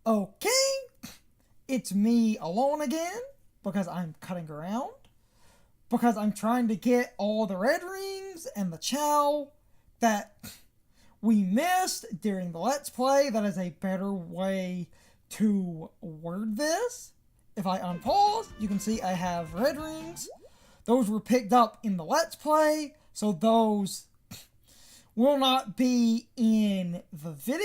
Okay, it's me alone again because I'm cutting around. Because I'm trying to get all the red rings and the Chao that we missed during the Let's Play. That is a better way to word this. If I unpause, you can see I have red rings. Those were picked up in the Let's Play, so those will not be in the video.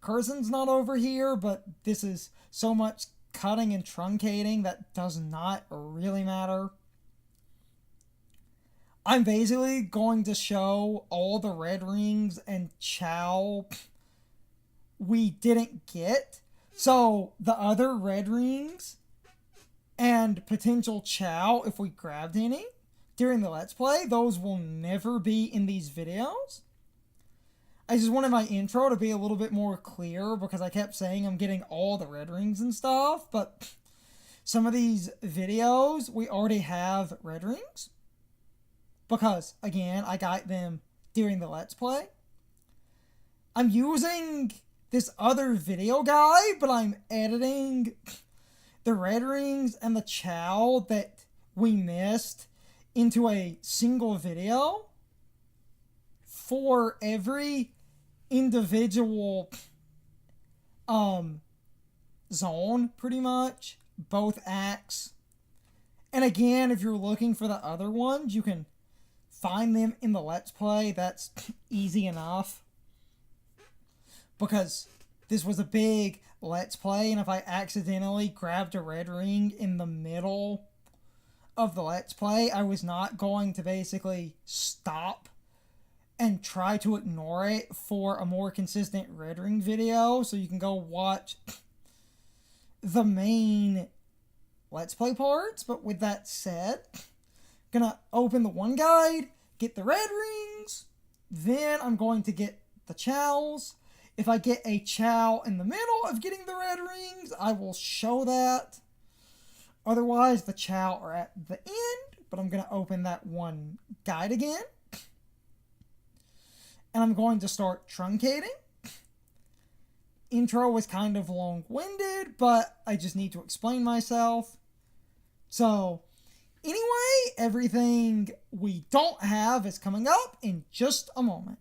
Curson's not over here, but this is so much cutting and truncating that does not really matter. I'm basically going to show all the red rings and Chao we didn't get. So the other red rings and potential Chao, if we grabbed any during the Let's Play, those will never be in these videos. I just wanted my intro to be a little bit more clear because I kept saying I'm getting all the red rings and stuff, but some of these videos we already have red rings because, again, I got them during the Let's Play. I'm using this other video guy, but I'm editing the red rings and the Chao that we missed into a single video for every individual zone, pretty much, both acts. And again, if you're looking for the other ones, you can find them in the Let's Play. That's easy enough because this was a big Let's Play, and if I accidentally grabbed a red ring in the middle of the Let's Play, I was not going to basically stop and try to ignore it for a more consistent red ring video, so you can go watch the main Let's Play parts. But with that said, gonna open the one guide, get the red rings, then I'm going to get the Chaos. If I get a Chao in the middle of getting the red rings, I will show that. Otherwise, the Chao are at the end, but I'm going to open that one guide again. And I'm going to start truncating. Intro was kind of long-winded, but I just need to explain myself. So, anyway, everything we don't have is coming up in just a moment.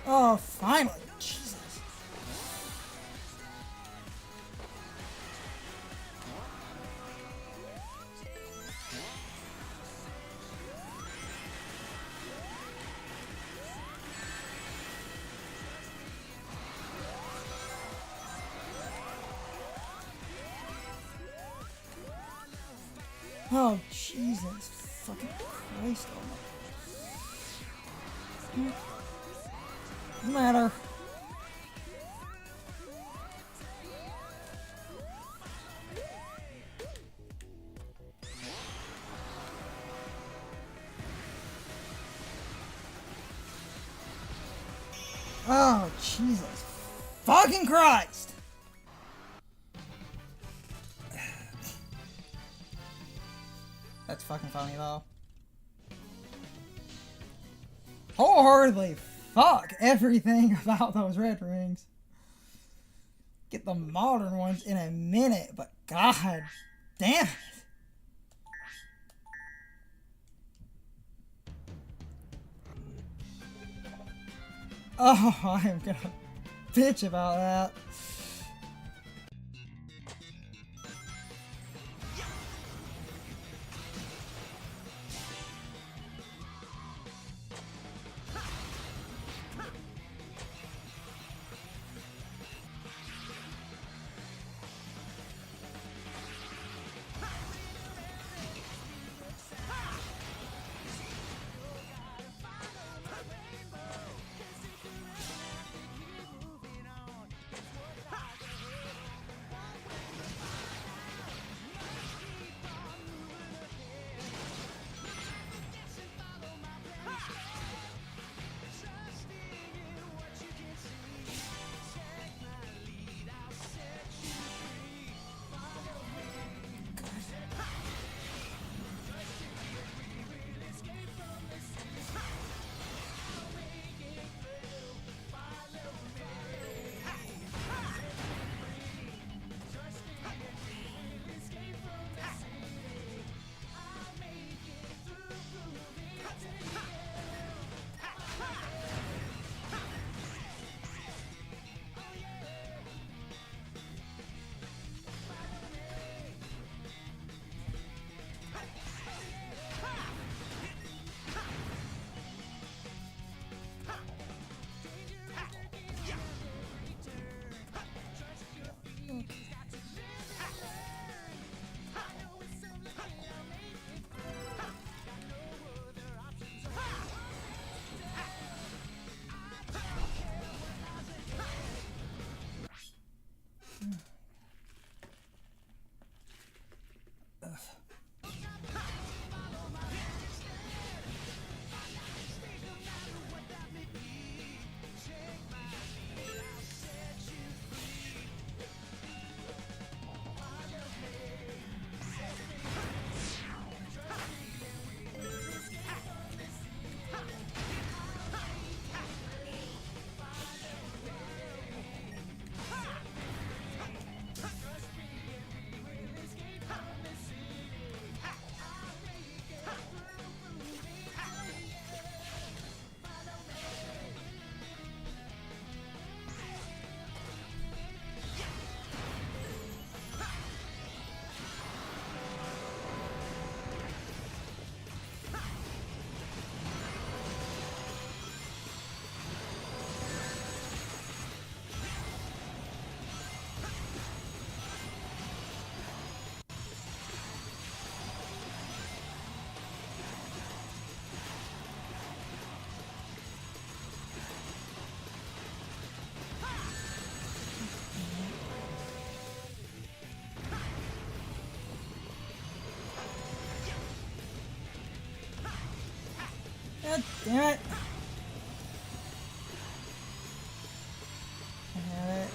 Oh, finally. Jesus. Oh, Jesus. Fucking Christ. Doesn't matter. Oh, Jesus fucking Christ! That's fucking funny though. Wholeheartedly fuck everything about those red rings. Get the modern ones in a minute, but god damn it. Oh, I am gonna bitch about that. God damn it. I had it.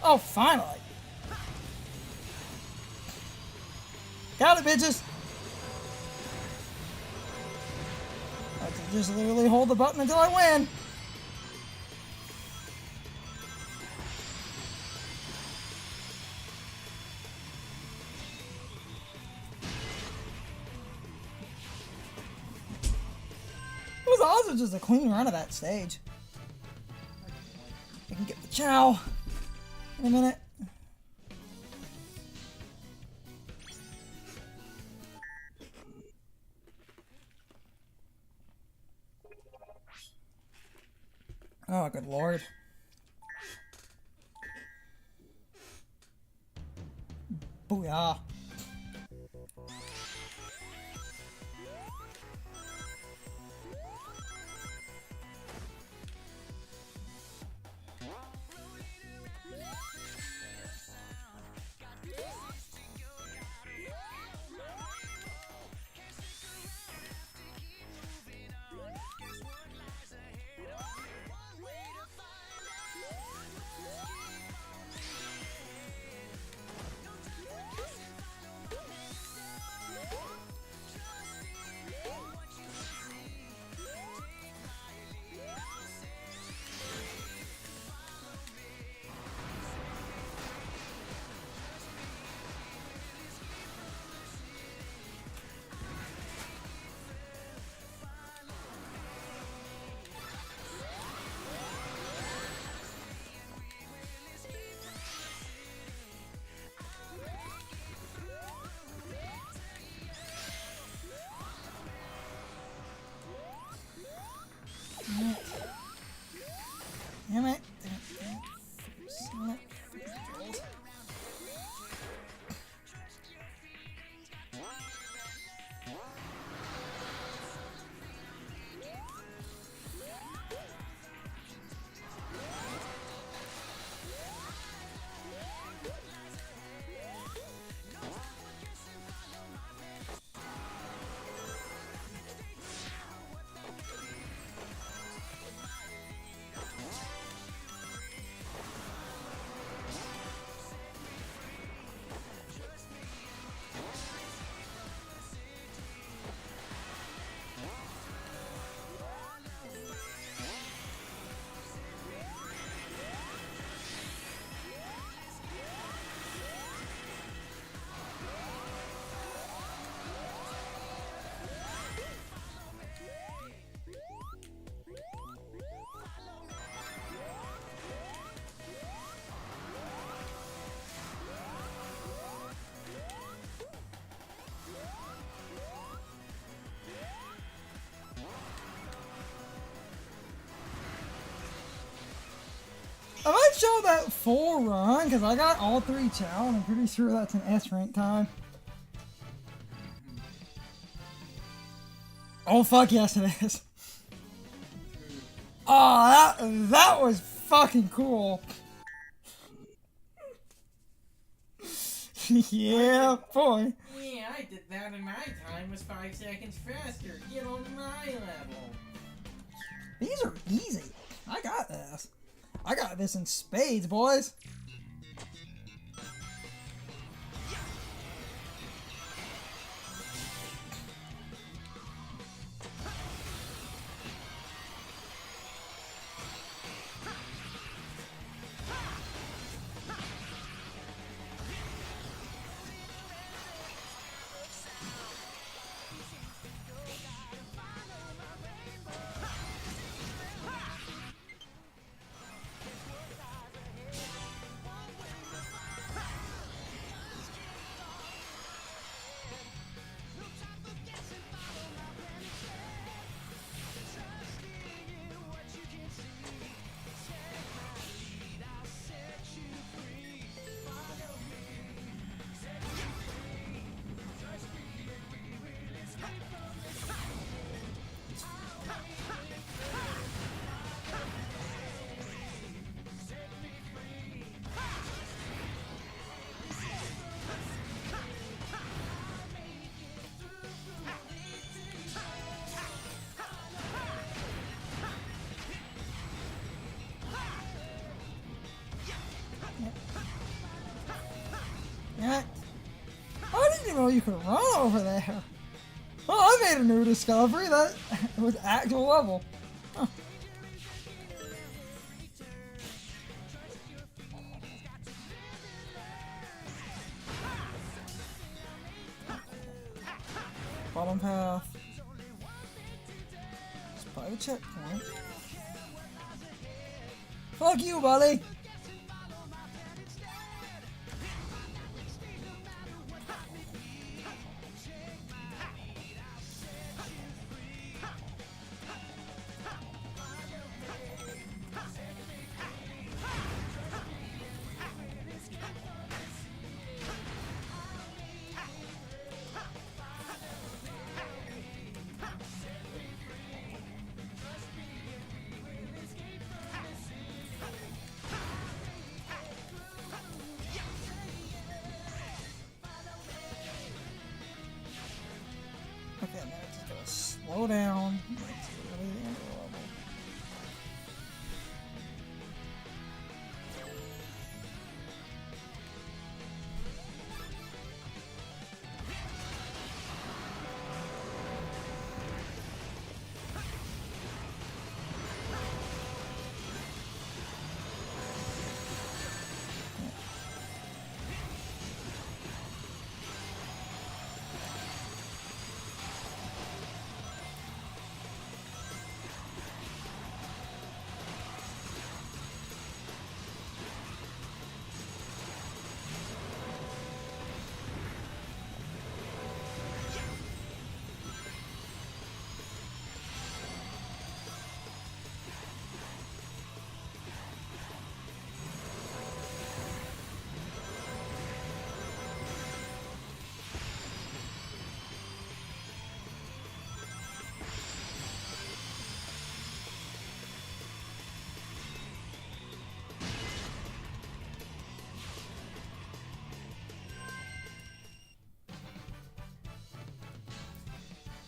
Oh, finally. Got it, bitches. I can just literally hold the button until I win. It was also just a clean run of that stage. I can get the Chao in a minute. Oh, good lord. Booyah. Damn it. Damn it. I might show that full run because I got all 3 Chao and I'm pretty sure that's an S rank time. Oh fuck yes it is. Oh, that was fucking cool. Yeah, boy. Yeah, I did that and my time was 5 seconds faster. Get on my level. These are easy. I got this. I got this in spades, boys. know you could run over there. Well, I made a new discovery that was actual level. Huh. Bottom path. It's by the checkpoint. Fuck you, buddy! Okay, now it's just gonna slow down. It's really the end of the level.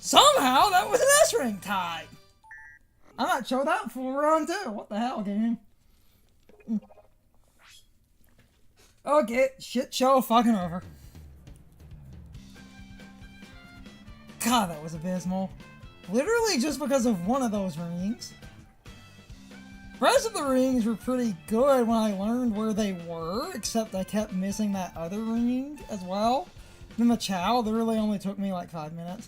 Somehow that was an S-ring tie! I might show that full run too. What the hell, game? Okay, shit show fucking over. God, that was abysmal. Literally just because of one of those rings. The rest of the rings were pretty good when I learned where they were, except I kept missing that other ring as well. Then the Chao literally only took me like 5 minutes.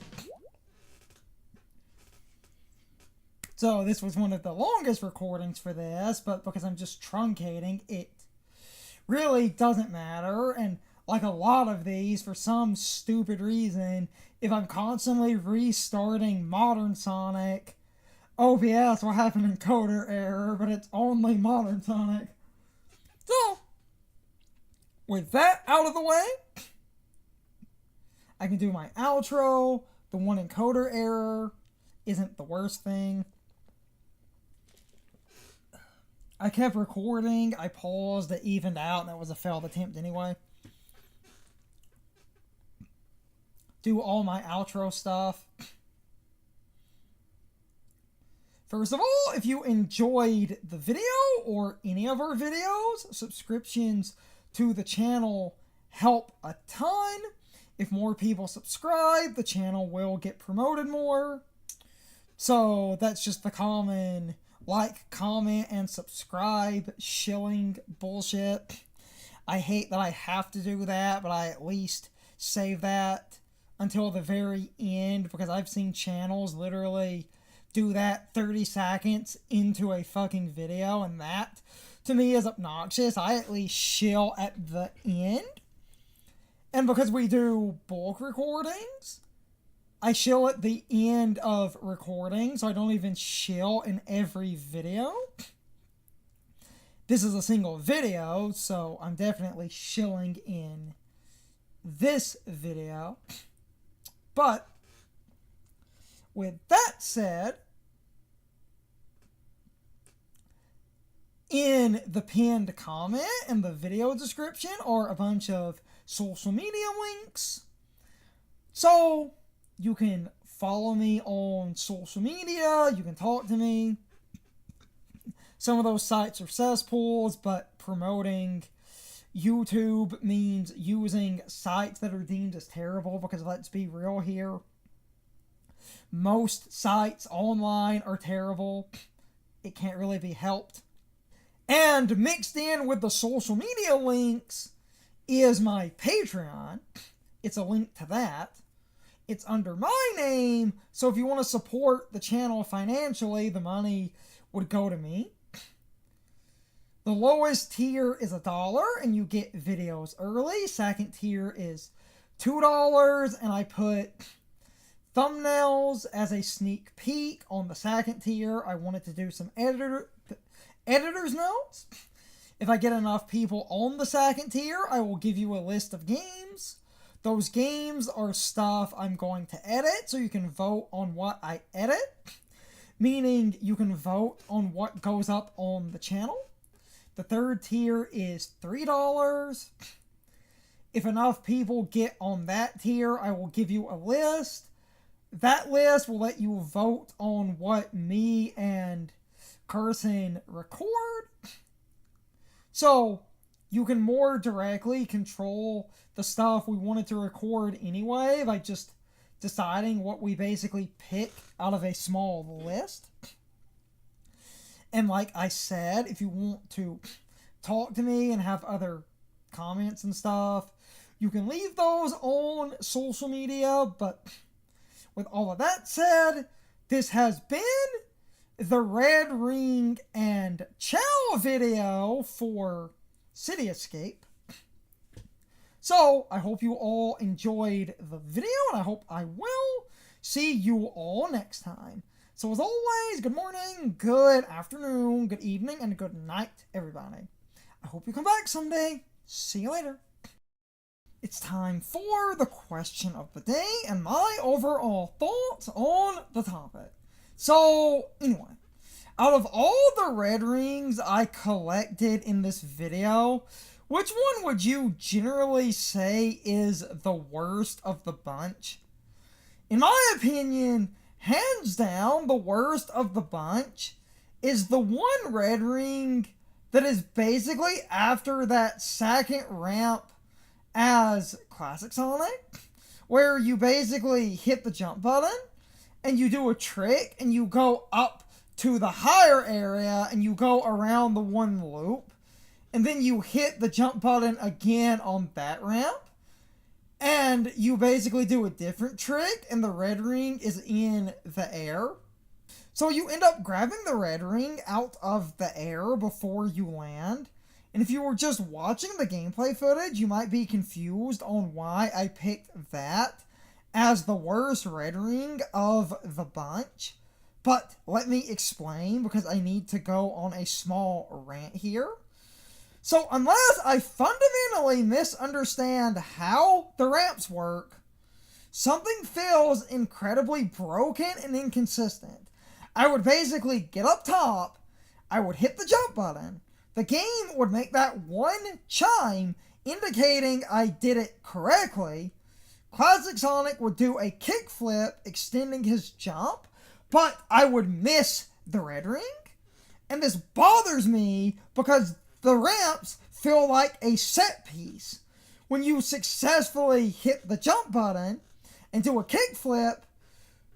So this was one of the longest recordings for this, but because I'm just truncating, it really doesn't matter. And like a lot of these, for some stupid reason, if I'm constantly restarting Modern Sonic, OBS will have an encoder error, but it's only Modern Sonic. So, with that out of the way, I can do my outro. The one encoder error isn't the worst thing. I kept recording, I paused, it evened out, and that was a failed attempt anyway. Do all my outro stuff. First of all, if you enjoyed the video or any of our videos, subscriptions to the channel help a ton. If more people subscribe, the channel will get promoted more. So that's just the common like, comment, and subscribe shilling bullshit. I hate that I have to do that, but I at least save that until the very end, because I've seen channels literally do that 30 seconds into a fucking video, and that to me is obnoxious. I at least shill at the end. And because we do bulk recordings, I shill at the end of recording, so I don't even shill in every video. This is a single video, so I'm definitely shilling in this video. But, with that said, in the pinned comment and the video description are a bunch of social media links. So, you can follow me on social media, you can talk to me. Some of those sites are cesspools, but promoting YouTube means using sites that are deemed as terrible, because let's be real here. Most sites online are terrible. It can't really be helped. And mixed in with the social media links is my Patreon. It's a link to that. It's under my name, so if you want to support the channel financially, the money would go to me. The lowest tier is $1, and you get videos early. Second tier is $2, and I put thumbnails as a sneak peek on the second tier. I wanted to do some editor's notes. If I get enough people on the second tier, I will give you a list of games. Those games are stuff I'm going to edit, so you can vote on what I edit. Meaning you can vote on what goes up on the channel. The third tier is $3. If enough people get on that tier, I will give you a list. That list will let you vote on what me and Carson record. So you can more directly control the stuff we wanted to record anyway by just deciding what we basically pick out of a small list. And like I said, if you want to talk to me and have other comments and stuff, you can leave those on social media. But with all of that said, this has been the Red Ring and Chao video for City Escape. So, I hope you all enjoyed the video, and I hope I will see you all next time. So, as always, good morning, good afternoon, good evening, and good night, everybody. I hope you come back someday. See you later. It's time for the question of the day and my overall thoughts on the topic. So, anyway, out of all the red rings I collected in this video, which one would you generally say is the worst of the bunch? In my opinion, hands down, the worst of the bunch is the one red ring that is basically after that second ramp as Classic Sonic, where you basically hit the jump button and you do a trick and you go up to the higher area and you go around the one loop. And then you hit the jump button again on that ramp. And you basically do a different trick, and the red ring is in the air. So you end up grabbing the red ring out of the air before you land. And if you were just watching the gameplay footage, you might be confused on why I picked that as the worst red ring of the bunch. But let me explain, because I need to go on a small rant here. So unless I fundamentally misunderstand how the ramps work, something feels incredibly broken and inconsistent. I would basically get up top, I would hit the jump button, the game would make that one chime indicating I did it correctly, Classic Sonic would do a kickflip extending his jump, but I would miss the red ring, and this bothers me because the ramps feel like a set piece. When you successfully hit the jump button and do a kickflip,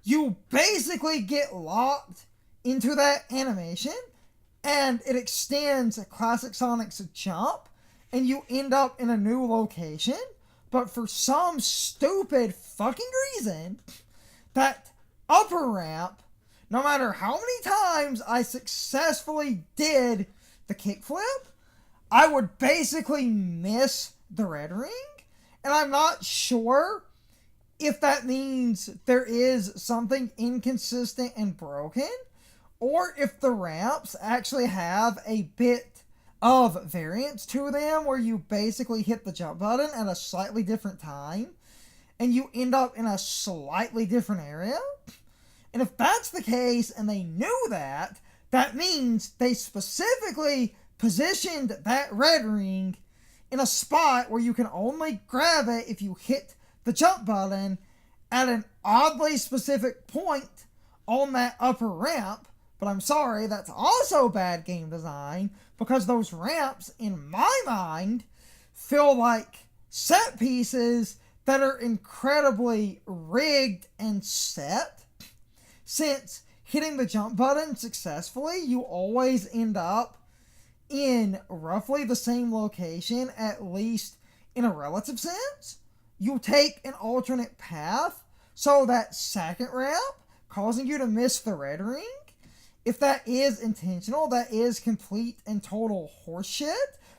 you basically get locked into that animation and it extends Classic Sonic's jump and you end up in a new location. But for some stupid fucking reason, that upper ramp, no matter how many times I successfully did the kickflip, I would basically miss the red ring, and I'm not sure if that means there is something inconsistent and broken, or if the ramps actually have a bit of variance to them, where you basically hit the jump button at a slightly different time, and you end up in a slightly different area. And if that's the case, and they knew that, that means they specifically positioned that red ring in a spot where you can only grab it if you hit the jump button at an oddly specific point on that upper ramp. But I'm sorry, that's also bad game design, because those ramps, in my mind, feel like set pieces that are incredibly rigged and set, since hitting the jump button successfully, you always end up in roughly the same location, at least in a relative sense. You take an alternate path, so that second ramp, causing you to miss the red ring. If that is intentional, that is complete and total horseshit,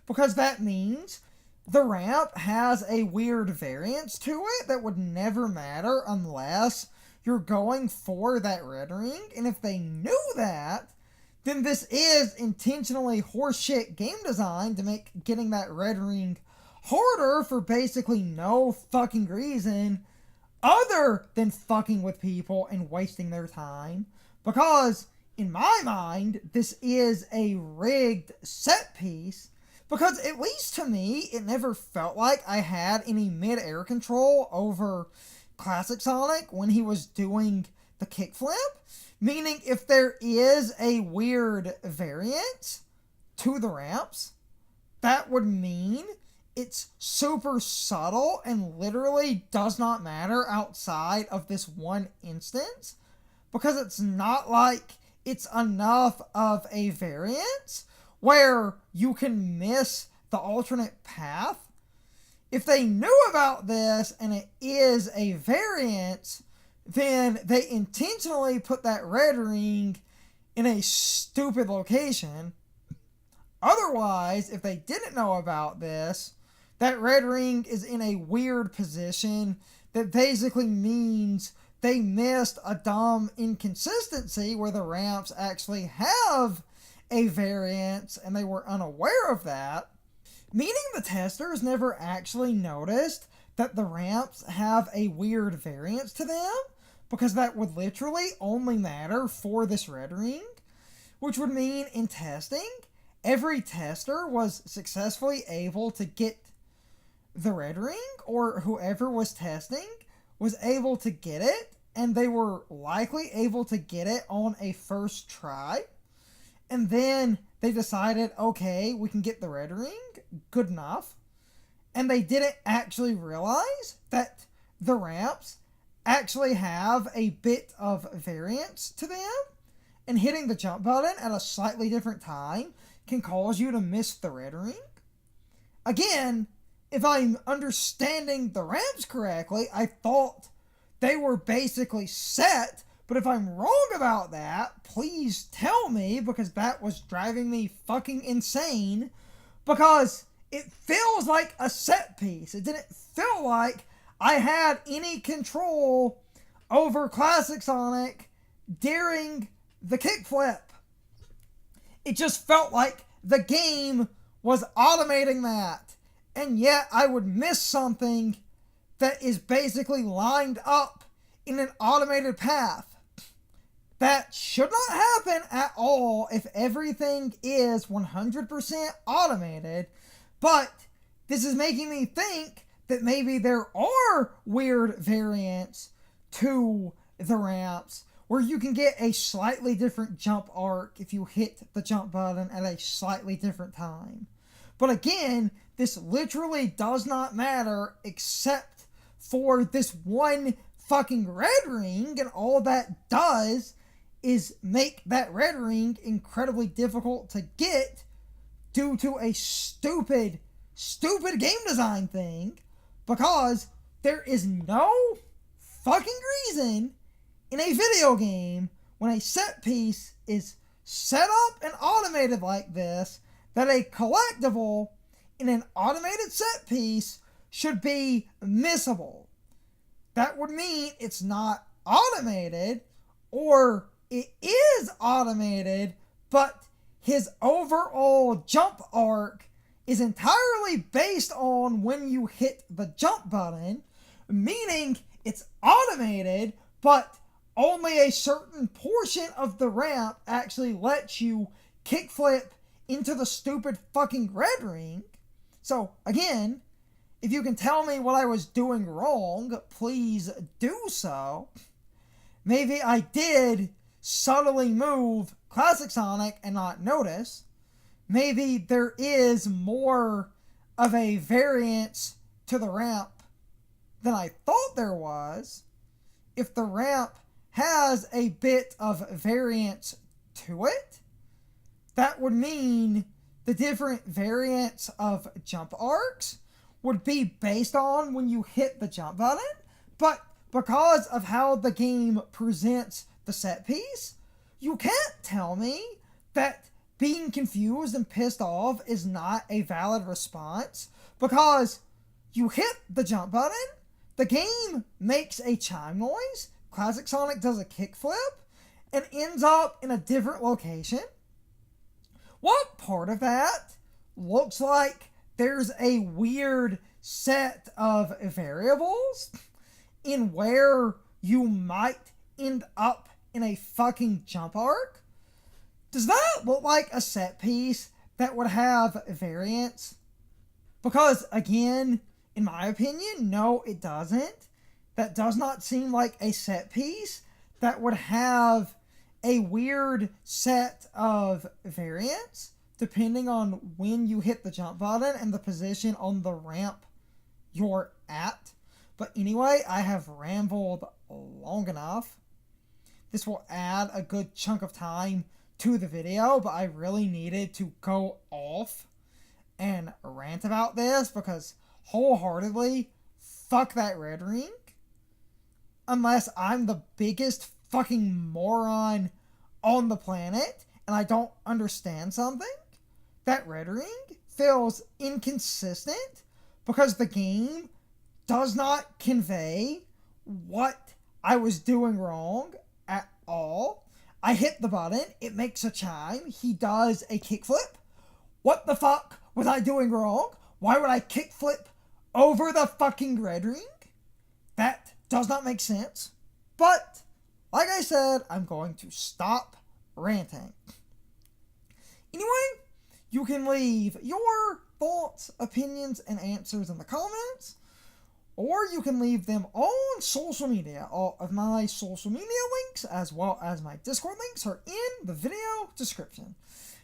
because that means the ramp has a weird variance to it that would never matter unless you're going for that red ring. And if they knew that, then this is intentionally horseshit game design to make getting that red ring harder for basically no fucking reason other than fucking with people and wasting their time. Because, in my mind, this is a rigged set piece. Because, at least to me, it never felt like I had any mid-air control over Classic Sonic when he was doing the kickflip. Meaning, if there is a weird variant to the ramps, that would mean it's super subtle and literally does not matter outside of this one instance. Because it's not like it's enough of a variance where you can miss the alternate path. If they knew about this and it is a variance, then they intentionally put that red ring in a stupid location. Otherwise, if they didn't know about this, that red ring is in a weird position that basically means they missed a dumb inconsistency where the ramps actually have a variance and they were unaware of that. Meaning the testers never actually noticed that the ramps have a weird variance to them, because that would literally only matter for this red ring, which would mean in testing, every tester was successfully able to get the red ring, or whoever was testing was able to get it, and they were likely able to get it on a first try. And then they decided, okay, we can get the red ring, good enough. And they didn't actually realize that the ramps actually have a bit of variance to them, and hitting the jump button at a slightly different time can cause you to miss the red ring. Again, if I'm understanding the ramps correctly, I thought they were basically set, but if I'm wrong about that, please tell me, because that was driving me fucking insane, because it feels like a set piece. It didn't feel like I had any control over Classic Sonic during the kickflip. It just felt like the game was automating that, and yet I would miss something that is basically lined up in an automated path. That should not happen at all if everything is 100% automated, but this is making me think that maybe there are weird variants to the ramps where you can get a slightly different jump arc if you hit the jump button at a slightly different time. But again, this literally does not matter except for this one fucking red ring, and all that does is make that red ring incredibly difficult to get due to a stupid game design thing, because there is no fucking reason in a video game when a set piece is set up and automated like this that a collectible in an automated set piece should be missable. That would mean it's not automated, or it is automated, but his overall jump arc is entirely based on when you hit the jump button, meaning it's automated, but only a certain portion of the ramp actually lets you kickflip into the stupid fucking red ring. So, again, if you can tell me what I was doing wrong, please do so. Maybe I did subtly move Classic Sonic and not notice. Maybe there is more of a variance to the ramp than I thought there was, if the ramp has a bit of variance to it, that would mean the different variants of jump arcs would be based on when you hit the jump button, but because of how the game presents the set piece, you can't tell me that being confused and pissed off is not a valid response, because you hit the jump button, the game makes a chime noise, Classic Sonic does a kickflip, and ends up in a different location. What part of that looks like there's a weird set of variables in where you might end up in a fucking jump arc? Does that look like a set piece that would have variance? Because, again, in my opinion, no, it doesn't. That does not seem like a set piece that would have a weird set of variance depending on when you hit the jump button and the position on the ramp you're at. But anyway, I have rambled long enough. This will add a good chunk of time to the video, but I really needed to go off and rant about this because wholeheartedly, fuck that red ring. Unless I'm the biggest fucking moron on the planet and I don't understand something, that red ring feels inconsistent because the game does not convey what I was doing wrong at all. I hit the button, it makes a chime, he does a kickflip. What the fuck was I doing wrong? Why would I kickflip over the fucking red ring? That does not make sense. But, like I said, I'm going to stop ranting. Anyway, you can leave your thoughts, opinions, and answers in the comments, or you can leave them on social media. All of my social media links, as well as my Discord links, are in the video description.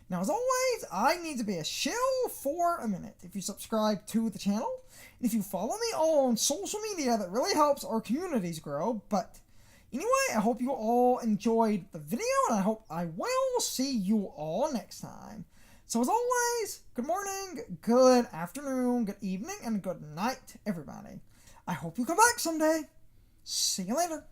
Now, as always, I need to be a shill for a minute. If you subscribe to the channel, and if you follow me on social media, that really helps our communities grow. But anyway, I hope you all enjoyed the video, and I hope I will see you all next time. So as always, good morning, good afternoon, good evening, and good night, everybody. I hope you come back someday. See you later.